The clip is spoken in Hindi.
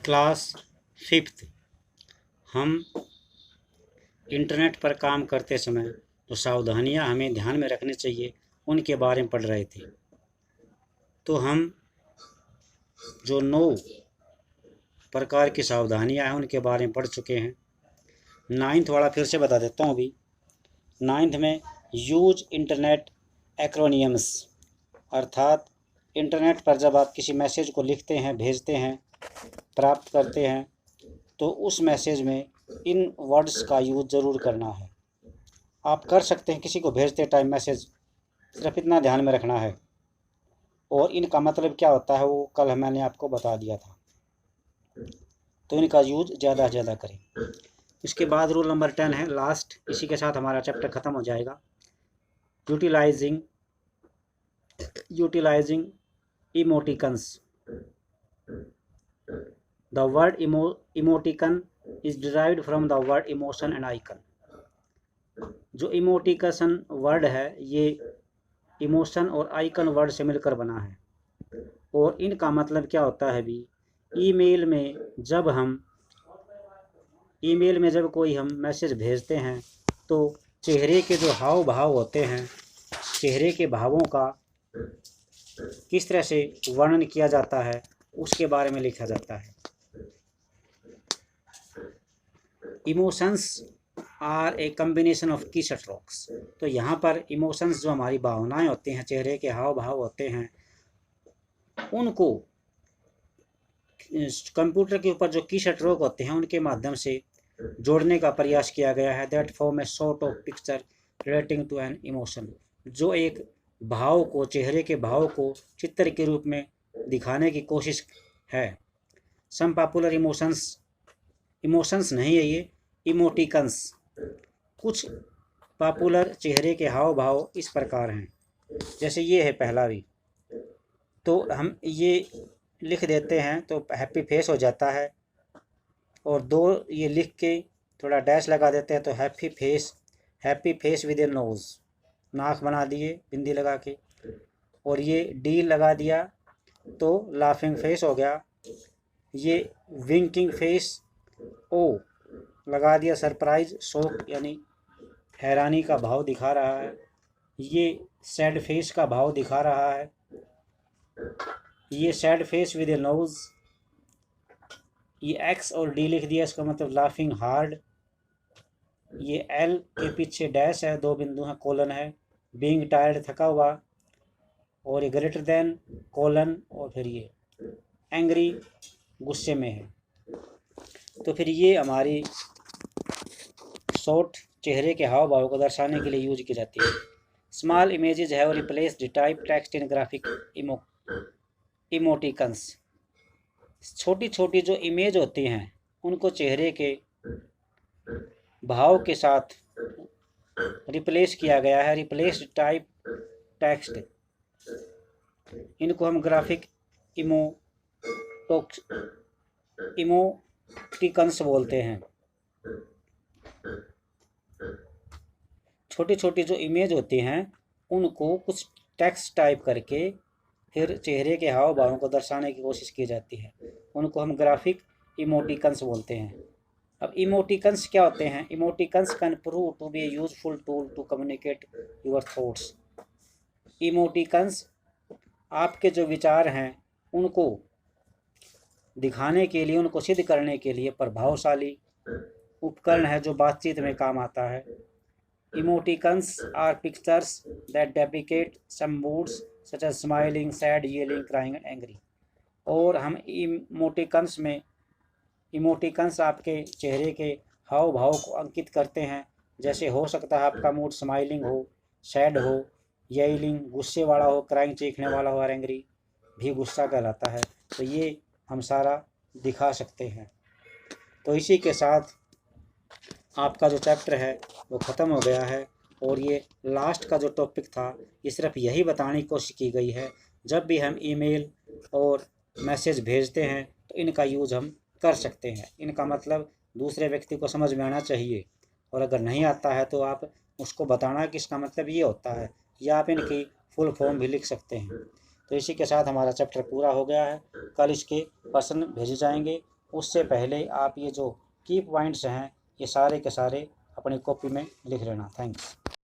Class 5th। हम इंटरनेट पर काम करते समय जो सावधानियां हमें ध्यान में रखनी चाहिए उनके बारे में पढ़ रहे थे। तो हम जो 9 प्रकार की सावधानियां हैं उनके बारे में पढ़ चुके हैं। 9th वाला फिर से बता देता हूँ अभी। 9th में यूज इंटरनेट एक्रोनियम्स, अर्थात इंटरनेट पर जब आप किसी मैसेज को लिखते हैं, भेजते हैं, प्राप्त करते हैं तो उस मैसेज में इन वर्ड्स का यूज़ ज़रूर करना है। आप कर सकते हैं किसी को भेजते टाइम मैसेज, सिर्फ इतना ध्यान में रखना है। और इनका मतलब क्या होता है वो कल मैंने आपको बता दिया था, तो इनका यूज़ ज़्यादा से ज़्यादा करें। इसके बाद रूल नंबर 10 है लास्ट, इसी के साथ हमारा चैप्टर ख़त्म हो जाएगा। Utilising emoticons. The word emoticon is derived from the word emotion and icon। जो इमोटिकन वर्ड है ये इमोशन और आइकन वर्ड से मिलकर बना है। और इनका मतलब क्या होता है भी, ईमेल में जब कोई हम मैसेज भेजते हैं तो चेहरे के जो हाव भाव होते हैं, चेहरे के भावों का किस तरह से वर्णन किया जाता है उसके बारे में लिखा जाता है। Emotions are a combination of key strokes. तो यहाँ पर इमोशंस जो हमारी भावनाएं होती हैं, चेहरे के हाव भाव होते हैं, उनको कंप्यूटर के ऊपर जो की स्ट्रोक होते हैं उनके माध्यम से जोड़ने का प्रयास किया गया है। That form a sort of picture relating to an emotion, जो एक भाव को, चेहरे के भाव को चित्र के रूप में दिखाने की कोशिश है। सम पॉपुलर इमोशंस नहीं है ये, इमोटिकन्स। कुछ पॉपुलर चेहरे के हाव भाव इस प्रकार हैं, जैसे ये है पहला भी, तो हम ये लिख देते हैं तो हैप्पी फेस हो जाता है, और 2 ये लिख के थोड़ा डैश लगा देते हैं तो happy face with a nose, नाक बना दिए बिंदी लगा के, और ये डी लगा दिया तो लाफिंग फेस हो गया। ये विंकिंग फेस, ओ लगा दिया सरप्राइज, शौक यानी हैरानी का भाव दिखा रहा है। ये सैड फेस का भाव दिखा रहा है। ये sad face with a nose. ये एक्स और डी लिख दिया, इसका मतलब लाफिंग हार्ड। ये एल के पीछे डैश है, 2 बिंदु हैं, कोलन है। बीइंग टायर्ड, थका हुआ, और ये ग्रेटर देन कोलन, और फिर ये एंग्री, गुस्से में है। तो फिर ये हमारी शॉर्ट चेहरे के हाव भाव को दर्शाने के लिए यूज की जाती है। Small images have replaced type text in graphic emoticons. छोटी छोटी जो इमेज होती हैं उनको चेहरे के भाव के साथ रिप्लेस किया गया है, रिप्लेस्ड टाइप टेक्स्ट। इनको हम ग्राफिक इमोटिकन्स बोलते हैं। छोटी छोटी जो इमेज होती हैं उनको कुछ टेक्स्ट टाइप करके फिर चेहरे के हाव भावों को दर्शाने की कोशिश की जाती है, उनको हम ग्राफिक इमोटिकन्स बोलते हैं। अब इमोटिकन्स क्या होते हैं? Emoticons can prove to be a useful tool to communicate your thoughts. Emoticons आपके जो विचार हैं उनको दिखाने के लिए, उनको सिद्ध करने के लिए प्रभावशाली उपकरण है जो बातचीत में काम आता है। Emoticons are pictures that depict some moods such as smiling, sad, yelling, crying and angry। और हम इमोटिकन्स आपके चेहरे के हाव भाव को अंकित करते हैं। जैसे हो सकता है आपका मूड स्माइलिंग हो, सैड हो, येलिंग गुस्से वाला हो, क्राइंग चीखने वाला हो, और एंग्री भी गुस्सा कहलाता है। तो ये हम सारा दिखा सकते हैं। तो इसी के साथ आपका जो चैप्टर है वो ख़त्म हो गया है। और ये लास्ट का जो टॉपिक था ये सिर्फ यही बताने की कोशिश की गई है, जब भी हम ईमेल और मैसेज भेजते हैं तो इनका यूज़ हम कर सकते हैं। इनका मतलब दूसरे व्यक्ति को समझ में आना चाहिए, और अगर नहीं आता है तो आप उसको बताना कि इसका मतलब ये होता है, या आप इनकी फुल फॉर्म भी लिख सकते हैं। तो इसी के साथ हमारा चैप्टर पूरा हो गया है। कल इसके प्रश्न भेजे जाएंगे उससे पहले आप ये जो की पॉइंट्स हैं ये सारे के सारे अपनी कॉपी में लिख लेना। थैंक्स।